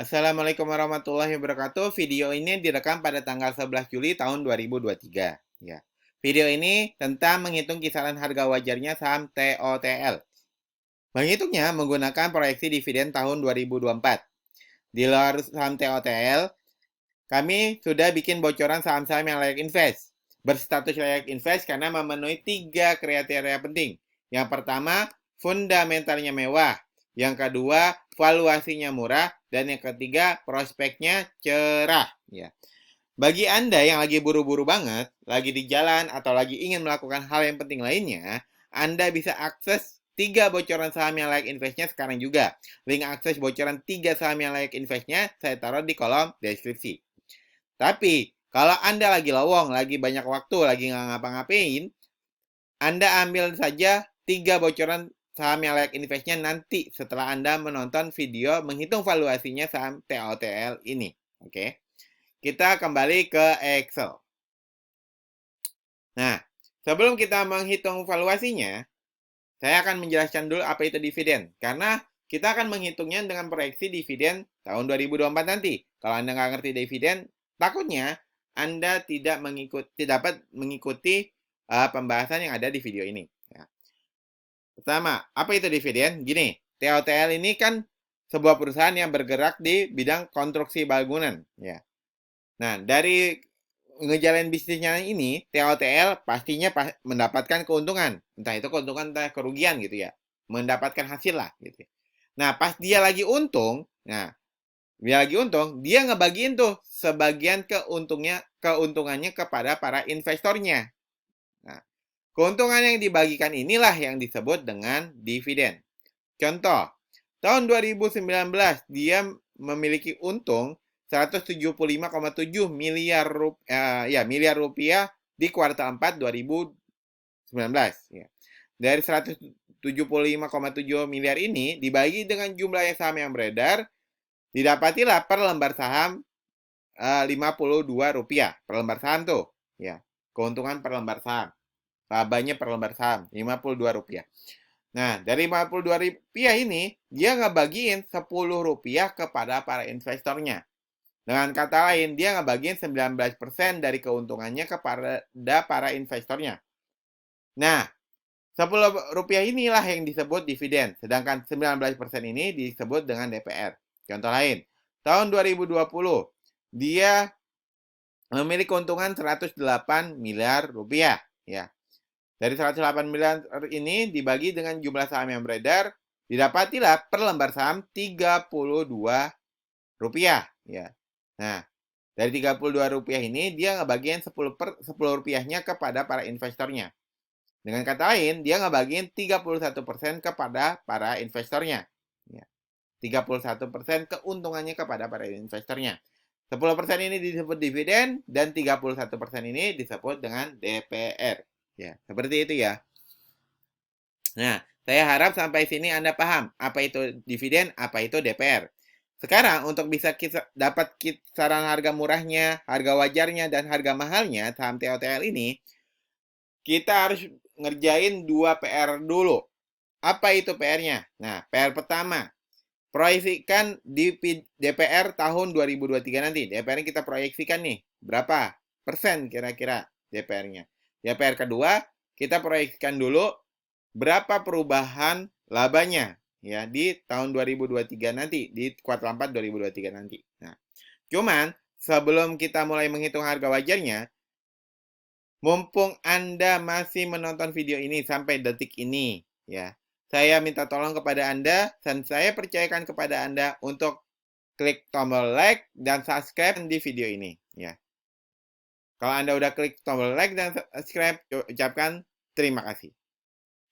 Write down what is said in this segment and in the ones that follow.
Assalamualaikum warahmatullahi wabarakatuh. Video ini direkam pada tanggal 11 Juli tahun 2023. Ya. Video ini tentang menghitung kisaran harga wajarnya saham TOTL. Menghitungnya menggunakan proyeksi dividen tahun 2024. Di luar saham TOTL, kami sudah bikin bocoran saham-saham yang layak invest. Berstatus layak invest karena memenuhi 3 kriteria penting. Yang pertama, fundamentalnya mewah. Yang kedua, valuasinya murah. Dan yang ketiga, prospeknya cerah. Ya. Bagi Anda yang lagi buru-buru banget, lagi di jalan, atau lagi ingin melakukan hal yang penting lainnya, Anda bisa akses 3 bocoran saham yang layak investnya sekarang juga. Link akses bocoran 3 saham yang layak investnya saya taruh di kolom deskripsi. Tapi, kalau Anda lagi lowong, lagi banyak waktu, lagi nggak ngapa-ngapain, Anda ambil saja 3 bocoran saham yang layak investnya nanti setelah Anda menonton video menghitung valuasinya saham TOTL ini. Oke, kita kembali ke Excel. Nah, sebelum kita menghitung valuasinya, saya akan menjelaskan dulu apa itu dividen. Karena kita akan menghitungnya dengan proyeksi dividen tahun 2024 nanti. Kalau Anda nggak ngerti dividen, takutnya Anda tidak dapat mengikuti pembahasan yang ada di video ini. Ya. Pertama, apa itu dividen? Gini, TOTL ini kan sebuah perusahaan yang bergerak di bidang konstruksi bangunan. Ya. Nah, dari ngejalanin bisnisnya ini, TOTL pastinya mendapatkan keuntungan. Entah itu keuntungan, entah kerugian gitu ya. Mendapatkan hasil lah gitu. Nah, pas dia lagi untung, dia ngebagiin tuh sebagian keuntungannya kepada para investornya. Nah, keuntungan yang dibagikan inilah yang disebut dengan dividen. Contoh, tahun 2019 dia memiliki untung 175,7 miliar rupiah di kuartal 4 2019. Ya. Dari 175,7 miliar ini dibagi dengan jumlah saham yang beredar, didapatilah per lembar saham 52 rupiah per lembar saham tuh. Ya, keuntungan per lembar saham. Labanya per lembar saham 52 rupiah. Nah, dari 52 rupiah ini, dia ngebagiin 10 rupiah kepada para investornya. Dengan kata lain, dia ngebagiin 19% dari keuntungannya kepada para investornya. Nah, 10 rupiah inilah yang disebut dividen, sedangkan 19% ini disebut dengan DPR. Contoh lain, tahun 2020, dia memiliki keuntungan 108 miliar rupiah. Ya. Dari 108 miliar ini dibagi dengan jumlah saham yang beredar, didapatilah per lembar saham 32 rupiah. Ya. Nah, dari 32 rupiah ini dia ngebagiin 10 rupiahnya kepada para investornya. Dengan kata lain, dia ngebagiin 31% kepada para investornya. Ya. 31% keuntungannya kepada para investornya. 10% ini disebut dividen dan 31% ini disebut dengan DPR. Ya, seperti itu ya. Nah, saya harap sampai sini Anda paham apa itu dividen, apa itu DPR. Sekarang untuk bisa dapat kisaran harga murahnya, harga wajarnya, dan harga mahalnya saham TOTL ini, kita harus ngerjain 2 PR dulu. Apa itu PR-nya? Nah, PR pertama, proyeksikan di DPR tahun 2023 nanti. DPR ini kita proyeksikan nih, berapa persen kira-kira DPR-nya. DPR kedua, kita proyeksikan dulu berapa perubahan labanya ya di tahun 2023 nanti, di kuartal 4 2023 nanti. Nah, cuman sebelum kita mulai menghitung harga wajarnya, mumpung Anda masih menonton video ini sampai detik ini ya, saya minta tolong kepada Anda dan saya percayakan kepada Anda untuk klik tombol like dan subscribe di video ini ya. Kalau Anda udah klik tombol like dan subscribe, ucapkan terima kasih.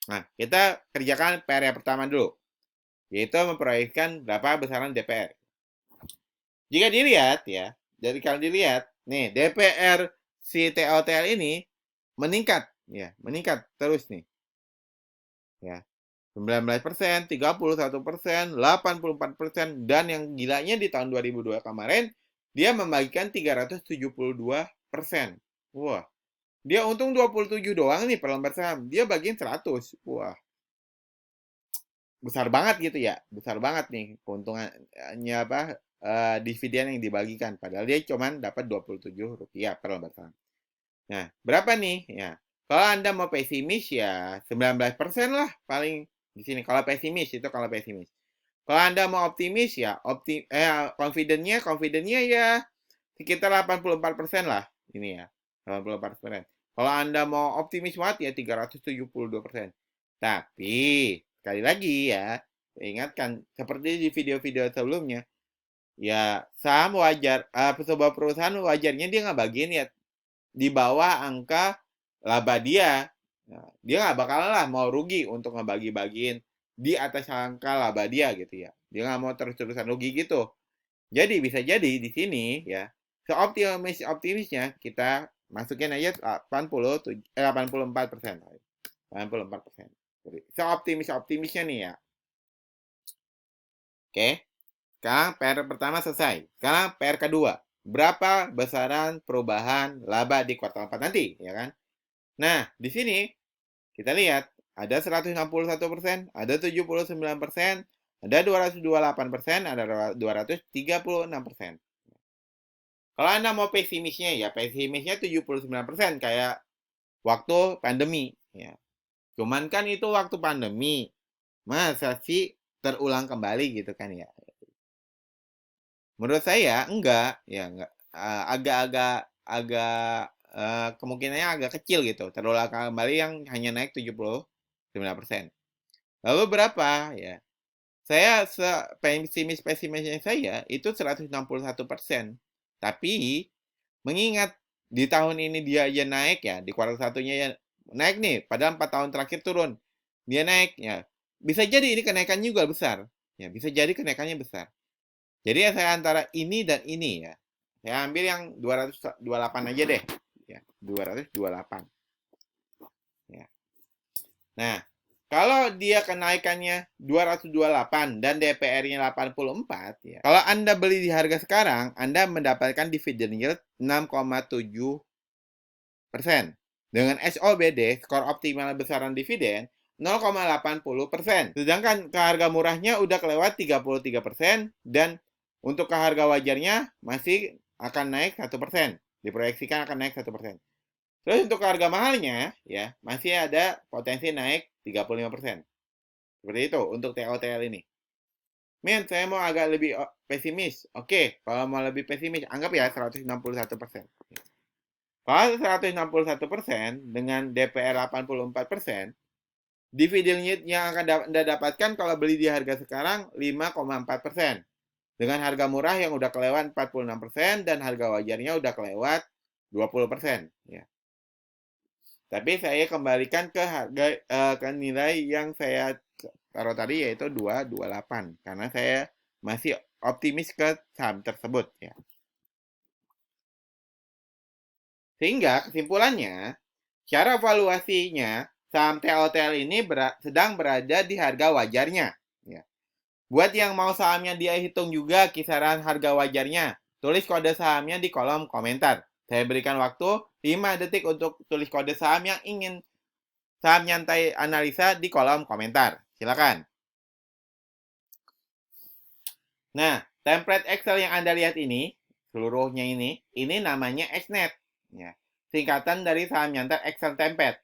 Nah, kita kerjakan PR yang pertama dulu, yaitu memproyeksikan berapa besaran DPR. Jika dilihat ya, jadi kalau dilihat, nih DPR si TOTL ini meningkat, ya, meningkat terus nih, ya, 19%, 31%, 84%, dan yang gilanya di tahun 2002 kemarin, dia membagikan 372%. Wah, dia untung 27 doang nih per lembar saham, dia bagiin 100. Wah, besar banget gitu ya, besar banget nih keuntungannya apa dividen yang dibagikan. Padahal dia cuma dapat Rp27 per lembar saham. Nah, berapa nih? Ya, kalau Anda mau pesimis ya 19% lah paling di sini. Kalau pesimis itu kalau pesimis. Kalau Anda mau optimis ya confident-nya ya sekitar 84% lah ini ya. 84%. Kalau Anda mau optimis banget ya 372%. Tapi sekali lagi ya, ingatkan seperti di video-video sebelumnya, ya saham wajar, sebuah perusahaan wajarnya dia nggak bagiin ya di bawah angka laba dia. Nah, dia nggak bakalan lah mau rugi untuk ngebagi-bagiin di atas angka laba dia gitu ya. Dia nggak mau terus-terusan rugi gitu. Jadi bisa jadi di sini ya, seoptimisnya kita masukin aja 84%. 84%. Jadi, seoptimisnya nih ya. Oke. Sekarang PR pertama selesai. Sekarang PR kedua. Berapa besaran perubahan laba di kuartal 4 nanti, ya kan? Nah, di sini kita lihat ada 161%, ada 79%, ada 228%, ada 236%. Kalau Anda mau pesimisnya ya pesimisnya 79% kayak waktu pandemi ya. Cuman kan itu waktu pandemi. Masa sih terulang kembali gitu kan ya. Menurut saya enggak, ya enggak. Agak kemungkinannya agak kecil gitu. Terulang kembali yang hanya naik 79%. Lalu berapa ya? Saya pesimisnya saya itu 161%. Tapi mengingat di tahun ini dia aja naik ya, di kuartal satunya ya naik nih, padahal 4 tahun terakhir turun. Dia naik ya. Bisa jadi ini kenaikannya juga besar. Ya, bisa jadi kenaikannya besar. Jadi ya saya antara ini dan ini ya. Saya ambil yang 228 aja deh. Ya, 228. Ya. Nah, kalau dia kenaikannya 228 dan DPR-nya 84 ya. Kalau Anda beli di harga sekarang, Anda mendapatkan dividen yield 6,7%. Dengan SOBD, skor optimal besaran dividen 0,80%. Sedangkan ke harga murahnya udah kelewat 33% dan untuk ke harga wajarnya masih akan naik 1%. Diproyeksikan akan naik 1%. Terus untuk harga mahalnya ya masih ada potensi naik 35%. Seperti itu untuk TOTL ini. Men, saya mau agak lebih pesimis. Oke, kalau mau lebih pesimis, anggap ya 161%. Kalau 161% dengan DPR 84%, dividen yield yang akan Anda dapatkan kalau beli di harga sekarang 5,4%. Dengan harga murah yang udah kelewat 46% dan harga wajarnya udah kelewat 20%. Ya. Tapi saya kembalikan ke harga ke nilai yang saya taruh tadi yaitu 228 karena saya masih optimis ke saham tersebut ya. Sehingga kesimpulannya, cara valuasinya saham TOTL ini sedang berada di harga wajarnya. Ya. Buat yang mau sahamnya dia hitung juga kisaran harga wajarnya, tulis kode sahamnya di kolom komentar. Saya berikan waktu 5 detik untuk tulis kode saham yang ingin saham nyantai analisa di kolom komentar. Silakan. Nah, template Excel yang Anda lihat ini, seluruhnya ini namanya XNet. Ya. Singkatan dari saham nyantai Excel template.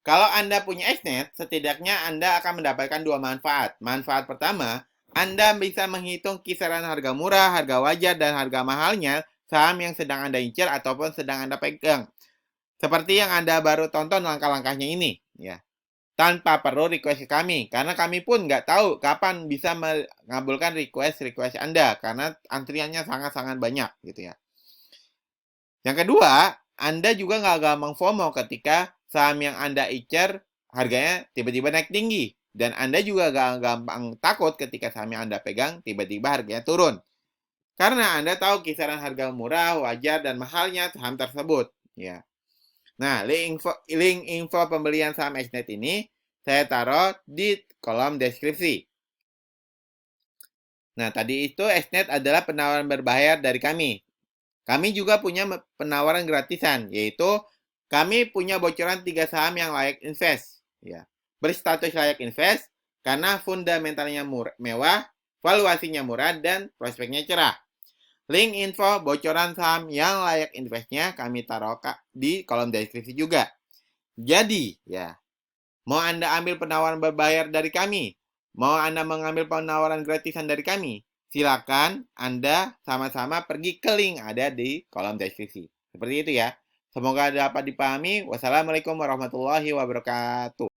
Kalau Anda punya XNet, setidaknya Anda akan mendapatkan dua manfaat. Manfaat pertama, Anda bisa menghitung kisaran harga murah, harga wajar, dan harga mahalnya saham yang sedang Anda incar ataupun sedang Anda pegang. Seperti yang Anda baru tonton langkah-langkahnya ini. Ya. Tanpa perlu request ke kami, karena kami pun nggak tahu kapan bisa mengabulkan request Anda, karena antriannya sangat-sangat banyak gitu ya. Yang kedua, Anda juga nggak gampang FOMO ketika saham yang Anda incar harganya tiba-tiba naik tinggi. Dan Anda juga nggak gampang takut ketika saham yang Anda pegang tiba-tiba harganya turun. Karena Anda tahu kisaran harga murah, wajar, dan mahalnya saham tersebut. Ya. Nah, link info pembelian saham XNet ini saya taruh di kolom deskripsi. Nah, tadi itu XNet adalah penawaran berbayar dari kami. Kami juga punya penawaran gratisan, yaitu kami punya bocoran 3 saham yang layak invest. Ya. Berstatus layak invest karena fundamentalnya mewah, valuasinya murah, dan prospeknya cerah. Link info bocoran saham yang layak investnya kami taruh di kolom deskripsi juga. Jadi, ya, mau Anda ambil penawaran berbayar dari kami, mau Anda mengambil penawaran gratisan dari kami, silakan Anda sama-sama pergi ke link ada di kolom deskripsi. Seperti itu ya. Semoga dapat dipahami. Wassalamualaikum warahmatullahi wabarakatuh.